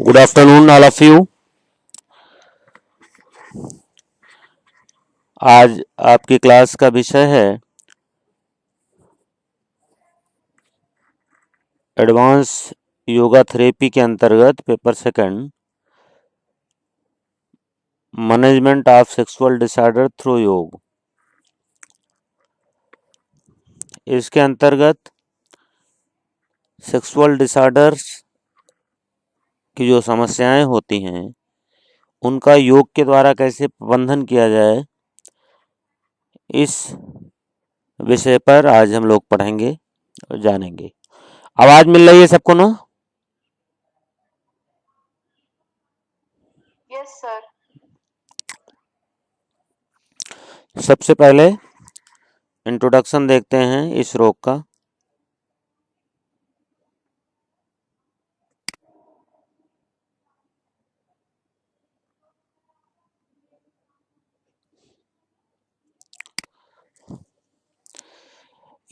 Good afternoon, all of you. आज आपकी class का विषय है एडवांस योगा थेरेपी के अंतर्गत paper second management of sexual disorder through योग। इसके अंतर्गत सेक्सुअल डिसऑर्डर्स की जो समस्याएं होती हैं उनका योग के द्वारा कैसे प्रबंधन किया जाए, इस विषय पर आज हम लोग पढ़ेंगे और जानेंगे। आवाज मिल रही है सबको ना? Yes sir. सबसे पहले इंट्रोडक्शन देखते हैं इस रोग का।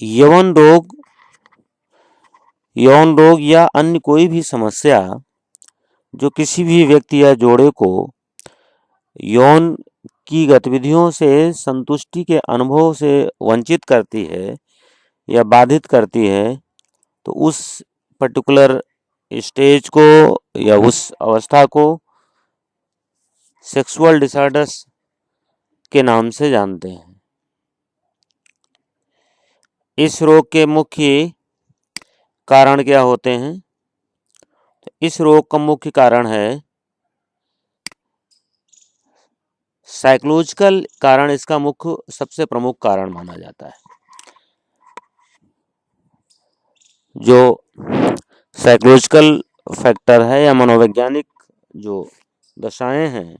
यौन रोग या अन्य कोई भी समस्या जो किसी भी व्यक्ति या जोड़े को यौन की गतिविधियों से संतुष्टि के अनुभव से वंचित करती है या बाधित करती है, तो उस पर्टिकुलर स्टेज को या उस अवस्था को सेक्सुअल डिसऑर्डर्स के नाम से जानते हैं। इस रोग के मुख्य कारण क्या होते हैं? तो इस रोग का मुख्य कारण है साइकोलॉजिकल कारण। इसका मुख्य सबसे प्रमुख कारण माना जाता है। जो साइकोलॉजिकल फैक्टर है या मनोवैज्ञानिक जो दशाएं हैं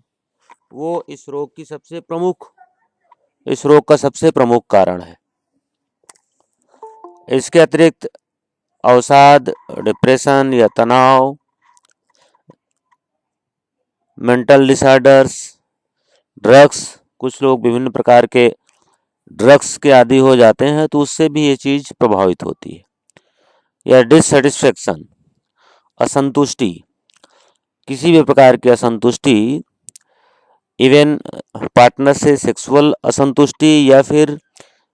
वो इस रोग का सबसे प्रमुख कारण है। इसके अतिरिक्त अवसाद, डिप्रेशन या तनाव, मेंटल डिसऑर्डर्स, ड्रग्स, कुछ लोग विभिन्न प्रकार के ड्रग्स के आदी हो जाते हैं तो उससे भी ये चीज प्रभावित होती है। या डिससेटिस्फेक्शन, असंतुष्टि, किसी भी प्रकार की असंतुष्टि, इवन पार्टनर से सेक्सुअल असंतुष्टि या फिर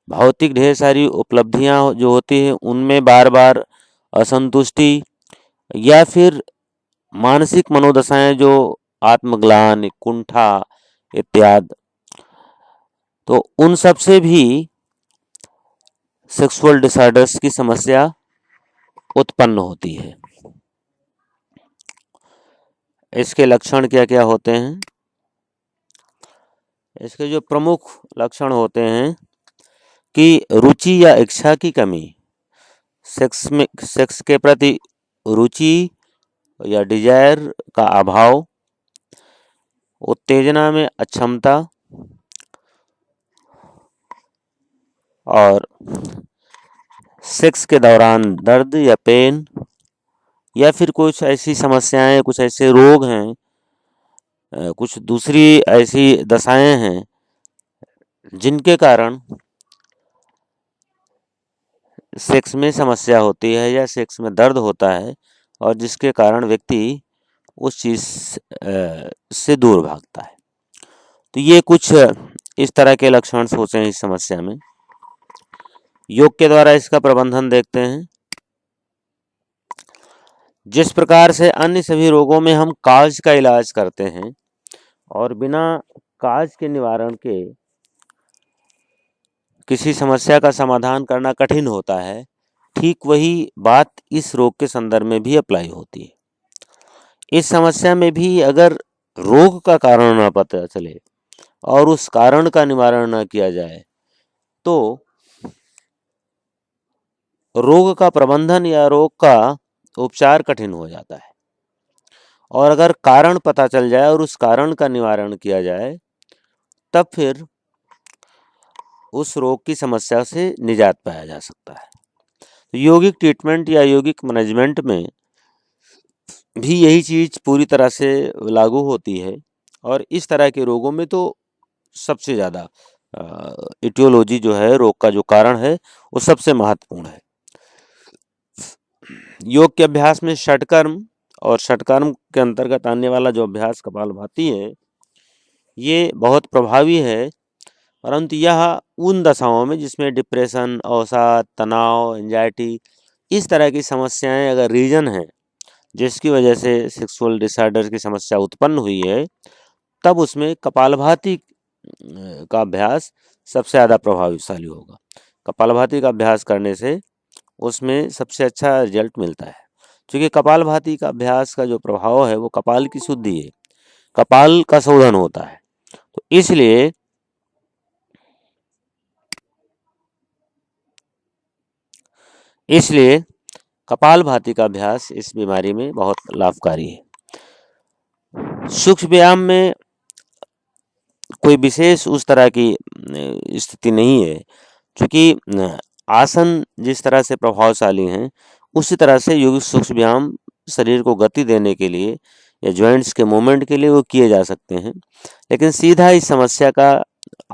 भौतिक ढेर सारी उपलब्धियां जो होती हैं उनमें बार बार असंतुष्टि, या फिर मानसिक मनोदशाएं जो आत्मग्लानि, कुंठा इत्यादि, तो उन सब से भी सेक्सुअल डिसऑर्डर्स की समस्या उत्पन्न होती है। इसके लक्षण क्या क्या होते हैं? इसके जो प्रमुख लक्षण होते हैं कि रुचि या इच्छा की कमी, सेक्स के प्रति रुचि या डिजायर का अभाव, उत्तेजना में अक्षमता, और सेक्स के दौरान दर्द या पेन, या फिर कुछ ऐसी समस्याएं, कुछ ऐसे रोग हैं, कुछ दूसरी ऐसी दशाएं हैं जिनके कारण सेक्स में समस्या होती है या सेक्स में दर्द होता है और जिसके कारण व्यक्ति उस चीज से दूर भागता है। तो ये कुछ इस तरह के लक्षण होते हैं इस समस्या में। योग के द्वारा इसका प्रबंधन देखते हैं। जिस प्रकार से अन्य सभी रोगों में हम काज का इलाज करते हैं और बिना काज के निवारण के किसी समस्या का समाधान करना कठिन होता है, ठीक वही बात इस रोग के संदर्भ में भी अप्लाई होती है। इस समस्या में भी अगर रोग का कारण न पता चले और उस कारण का निवारण न किया जाए तो रोग का प्रबंधन या रोग का उपचार कठिन हो जाता है। और अगर कारण पता चल जाए और उस कारण का निवारण किया जाए तब फिर उस रोग की समस्या से निजात पाया जा सकता है। तो यौगिक ट्रीटमेंट या यौगिक मैनेजमेंट में भी यही चीज पूरी तरह से लागू होती है। और इस तरह के रोगों में तो सबसे ज़्यादा इटियोलॉजी जो है, रोग का जो कारण है, वो सबसे महत्वपूर्ण है। योग के अभ्यास में षटकर्म और षटकर्म के अंतर्गत आने वाला जो अभ्यास कपालभाति है, ये बहुत प्रभावी है, परंतु यह उन दशाओं में जिसमें डिप्रेशन, अवसाद, तनाव, एंजाइटी, इस तरह की समस्याएं अगर रीजन है जिसकी वजह से सेक्सुअल डिसऑर्डर की समस्या उत्पन्न हुई है, तब उसमें कपालभाति का अभ्यास सबसे ज़्यादा प्रभावशाली होगा। कपालभाति का अभ्यास करने से उसमें सबसे अच्छा रिजल्ट मिलता है, क्योंकि कपालभाति का अभ्यास का जो प्रभाव है वो कपाल की शुद्धि है, कपाल का शोधन होता है। तो इसलिए कपालभाति का अभ्यास इस बीमारी में बहुत लाभकारी है। सूक्ष्म व्यायाम में कोई विशेष उस तरह की स्थिति नहीं है, क्योंकि आसन जिस तरह से प्रभावशाली हैं, उसी तरह से योगिक सूक्ष्म व्यायाम शरीर को गति देने के लिए या जॉइंट्स के मूवमेंट के लिए वो किए जा सकते हैं। लेकिन सीधा इस समस्या का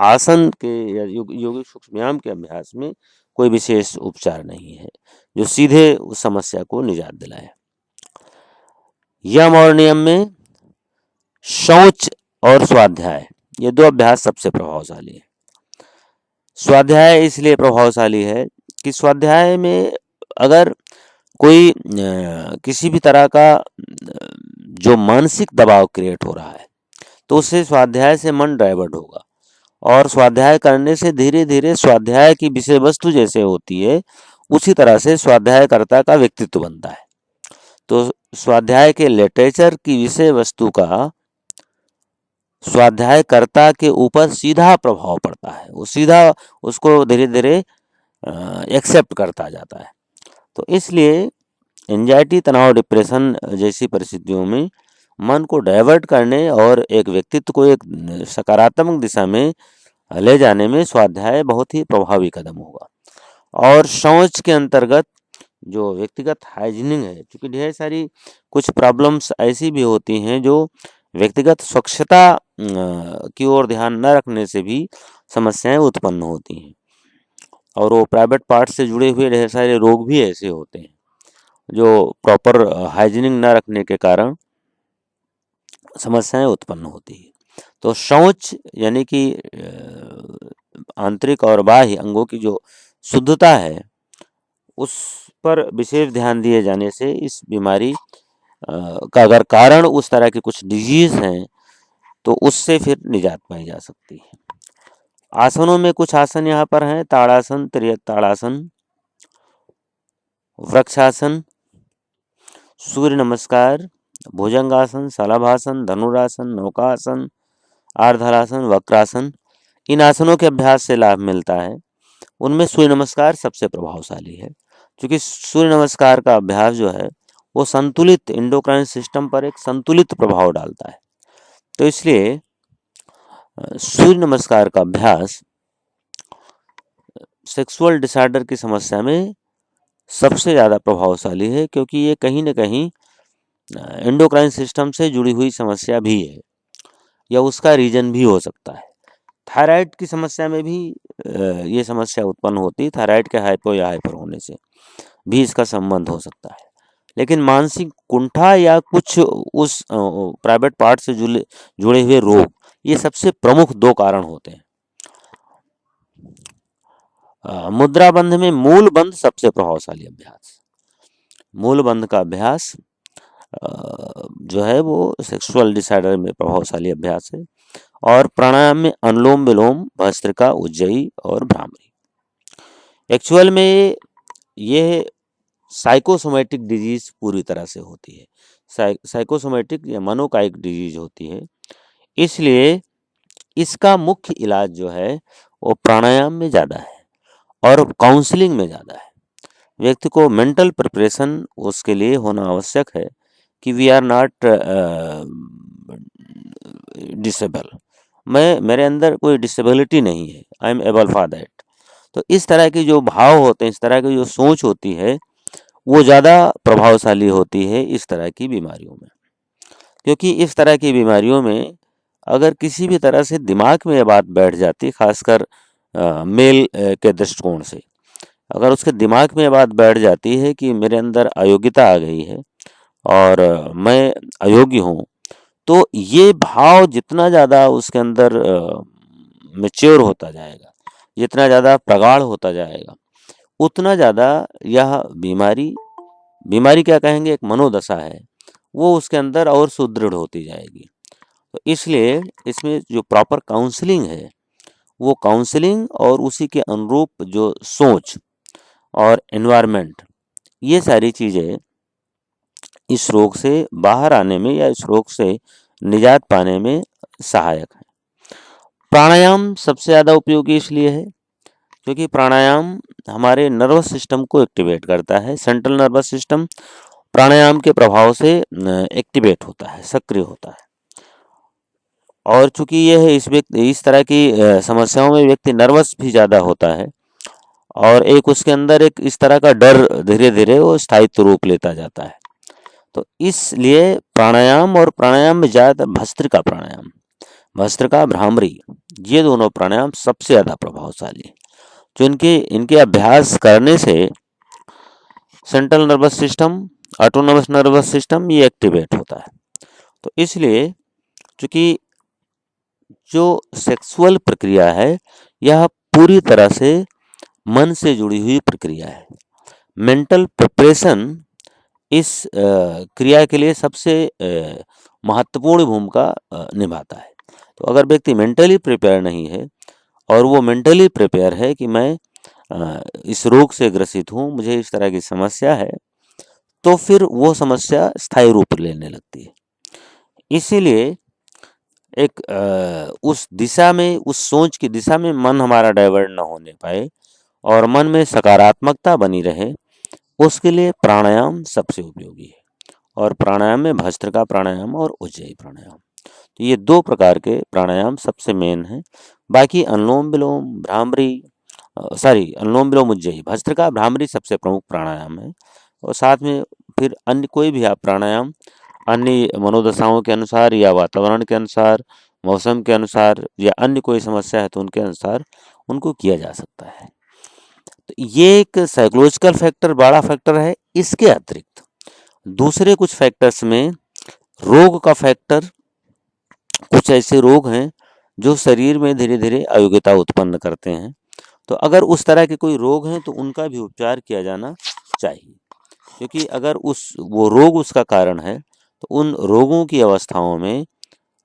आसन के या योगिक सूक्ष्म व्यायाम के अभ्यास में कोई विशेष उपचार नहीं है जो सीधे उस समस्या को निजात दिलाए। यम और नियम में शौच और स्वाध्याय, ये दो अभ्यास सबसे प्रभावशाली है। स्वाध्याय इसलिए प्रभावशाली है कि स्वाध्याय में अगर कोई किसी भी तरह का जो मानसिक दबाव क्रिएट हो रहा है, तो उससे स्वाध्याय से मन डाइवर्ट होगा, और स्वाध्याय करने से धीरे धीरे स्वाध्याय की विषय वस्तु जैसे होती है, उसी तरह से स्वाध्यायकर्ता का व्यक्तित्व बनता है। तो स्वाध्याय के लिटरेचर की विषय वस्तु का स्वाध्यायकर्ता के ऊपर सीधा प्रभाव पड़ता है, वो सीधा उसको धीरे धीरे एक्सेप्ट करता जाता है। तो इसलिए एंजाइटी, तनाव, डिप्रेशन जैसी परिस्थितियों में मन को डाइवर्ट करने और एक व्यक्तित्व को एक सकारात्मक दिशा में ले जाने में स्वाध्याय बहुत ही प्रभावी कदम होगा। और शौच के अंतर्गत जो व्यक्तिगत हाइजीनिंग है, क्योंकि ढेर सारी कुछ प्रॉब्लम्स ऐसी भी होती हैं जो व्यक्तिगत स्वच्छता की ओर ध्यान न रखने से भी समस्याएं उत्पन्न होती हैं, और वो प्राइवेट पार्ट से जुड़े हुए ढेर सारे रोग भी ऐसे होते हैं जो प्रॉपर हाइजीनिंग न रखने के कारण समस्याएं उत्पन्न होती है। तो शौच यानी कि आंतरिक और बाह्य अंगों की जो शुद्धता है, उस पर विशेष ध्यान दिए जाने से इस बीमारी का अगर कारण उस तरह के कुछ डिजीज हैं, तो उससे फिर निजात पाई जा सकती है। आसनों में कुछ आसन यहाँ पर हैं: ताड़ासन, ताड़ासन, वृक्षासन, सूर्य नमस्कार, भुजंगासन, शलभासन, धनुरासन, नौकासन, आर्धरासन, वक्रासन। इन आसनों के अभ्यास से लाभ मिलता है। उनमें सूर्य नमस्कार सबसे प्रभावशाली है, क्योंकि सूर्य नमस्कार का अभ्यास जो है वो संतुलित एंडोक्राइन सिस्टम पर एक संतुलित प्रभाव डालता है। तो इसलिए सूर्य नमस्कार का अभ्यास सेक्सुअल डिसऑर्डर की समस्या में सबसे ज़्यादा प्रभावशाली है, क्योंकि ये कहीं ना कहीं एंडोक्राइन सिस्टम से जुड़ी हुई समस्या भी है, या उसका रीजन भी हो सकता है। थायराइड की समस्या में भी ये समस्या उत्पन्न होती है, थायराइड के हाइपो या हाइपर होने से भी इसका संबंध हो सकता है। लेकिन मानसिक कुंठा या कुछ उस प्राइवेट पार्ट से जुड़े हुए रोग, ये सबसे प्रमुख दो कारण होते हैं। मुद्रा बंध में मूल बंध सबसे प्रभावशाली अभ्यास। मूल बंध का अभ्यास जो है वो सेक्सुअल डिसऑर्डर में प्रभावशाली अभ्यास है। और प्राणायाम में अनुलोम विलोम, भस्त्रिका, उज्जयी और भ्रामरी। एक्चुअल में ये साइकोसोमेटिक डिजीज पूरी तरह से होती है, साइकोसोमेटिक या मनोकायिक डिजीज होती है। इसलिए इसका मुख्य इलाज जो है वो प्राणायाम में ज़्यादा है और काउंसलिंग में ज़्यादा है। व्यक्ति को मेंटल प्रिपरेशन उसके लिए होना आवश्यक है कि वी आर नॉट डिसेबल, मेरे अंदर कोई डिसेबिलिटी नहीं है, I am able for that. तो इस तरह के जो भाव होते हैं, इस तरह की जो सोच होती है, वो ज़्यादा प्रभावशाली होती है इस तरह की बीमारियों में। क्योंकि इस तरह की बीमारियों में अगर किसी भी तरह से दिमाग में ये बात बैठ जाती, खासकर मेल के दृष्टिकोण से, अगर उसके दिमाग में ये बात बैठ जाती है कि मेरे अंदर अयोग्यता आ गई है और मैं अयोग्य हूँ, तो ये भाव जितना ज़्यादा उसके अंदर मैच्योर होता जाएगा, जितना ज़्यादा प्रगाढ़ होता जाएगा, उतना ज़्यादा यह बीमारी बीमारी क्या कहेंगे, एक मनोदशा है, वो उसके अंदर और सुदृढ़ होती जाएगी। तो इसलिए इसमें जो प्रॉपर काउंसलिंग है, वो काउंसलिंग और उसी के अनुरूप जो सोच और एनवायरनमेंट, ये सारी चीज़ें इस रोग से बाहर आने में या इस रोग से निजात पाने में सहायक है। प्राणायाम सबसे ज़्यादा उपयोगी इसलिए है क्योंकि प्राणायाम हमारे नर्वस सिस्टम को एक्टिवेट करता है। सेंट्रल नर्वस सिस्टम प्राणायाम के प्रभाव से एक्टिवेट होता है, सक्रिय होता है। और चूंकि यह है इस तरह की समस्याओं में व्यक्ति नर्वस भी ज़्यादा होता है और एक उसके अंदर एक इस तरह का डर धीरे धीरे वो स्थायित्व रूप लेता जाता है। तो इसलिए प्राणायाम और प्राणायाम में ज़्यादातर भस्त्रिका प्राणायाम, भस्त्रिका, भ्रामरी, ये दोनों प्राणायाम सबसे ज़्यादा प्रभावशाली है। जो इनके अभ्यास करने से central nervous system, autonomous nervous system ये एक्टिवेट होता है। तो इसलिए चूंकि जो सेक्सुअल प्रक्रिया है यह पूरी तरह से मन से जुड़ी हुई प्रक्रिया है। मेंटल प्रिपरेशन इस क्रिया के लिए सबसे महत्वपूर्ण भूमिका निभाता है। तो अगर व्यक्ति मेंटली प्रिपेयर नहीं है और वो मेंटली प्रिपेयर है कि मैं इस रोग से ग्रसित हूँ, मुझे इस तरह की समस्या है, तो फिर वो समस्या स्थायी रूप लेने लगती है। इसीलिए एक उस दिशा में, उस सोच की दिशा में मन हमारा डाइवर्ट ना होने पाए और मन में सकारात्मकता बनी रहे, उसके लिए प्राणायाम सबसे उपयोगी है। और प्राणायाम में भस्त्रिका प्राणायाम और उज्जयी प्राणायाम, तो ये दो प्रकार के प्राणायाम सबसे मेन हैं। बाकी अनुलोम विलोम, भ्रामरी, अनुलोम विलोम, उज्जयी, भस्त्रिका, भ्रामरी सबसे प्रमुख प्राणायाम है। और साथ में फिर अन्य कोई भी आप प्राणायाम अन्य मनोदशाओं के अनुसार या वातावरण के अनुसार, मौसम के अनुसार या अन्य कोई समस्या है तो उनके अनुसार उनको किया जा सकता है। तो ये एक साइकोलॉजिकल फैक्टर बड़ा फैक्टर है। इसके अतिरिक्त दूसरे कुछ फैक्टर्स में रोग का फैक्टर, कुछ ऐसे रोग हैं जो शरीर में धीरे धीरे अयोग्यता उत्पन्न करते हैं। तो अगर उस तरह के कोई रोग हैं तो उनका भी उपचार किया जाना चाहिए, क्योंकि अगर वो रोग उसका कारण है तो उन रोगों की अवस्थाओं में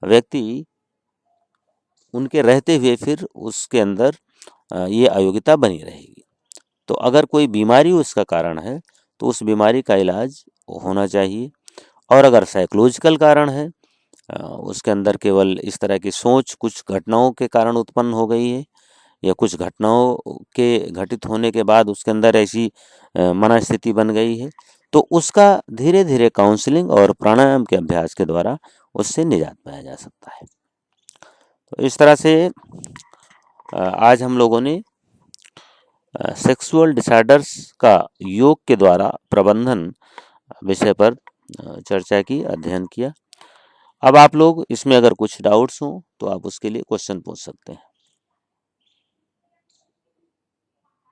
व्यक्ति उनके रहते हुए फिर उसके अंदर ये अयोग्यता बनी रहेगी। तो अगर कोई बीमारी उसका कारण है तो उस बीमारी का इलाज होना चाहिए। और अगर साइकोलॉजिकल कारण है, उसके अंदर केवल इस तरह की सोच कुछ घटनाओं के कारण उत्पन्न हो गई है या कुछ घटनाओं के घटित होने के बाद उसके अंदर ऐसी मनस्थिति बन गई है, तो उसका धीरे धीरे काउंसलिंग और प्राणायाम के अभ्यास के द्वारा उससे निजात पाया जा सकता है। तो इस तरह से आज हम लोगों ने सेक्सुअल डिसऑर्डर्स का योग के द्वारा प्रबंधन विषय पर चर्चा की, अध्ययन किया। अब आप लोग इसमें अगर कुछ डाउट्स हों तो आप उसके लिए क्वेश्चन पूछ सकते हैं।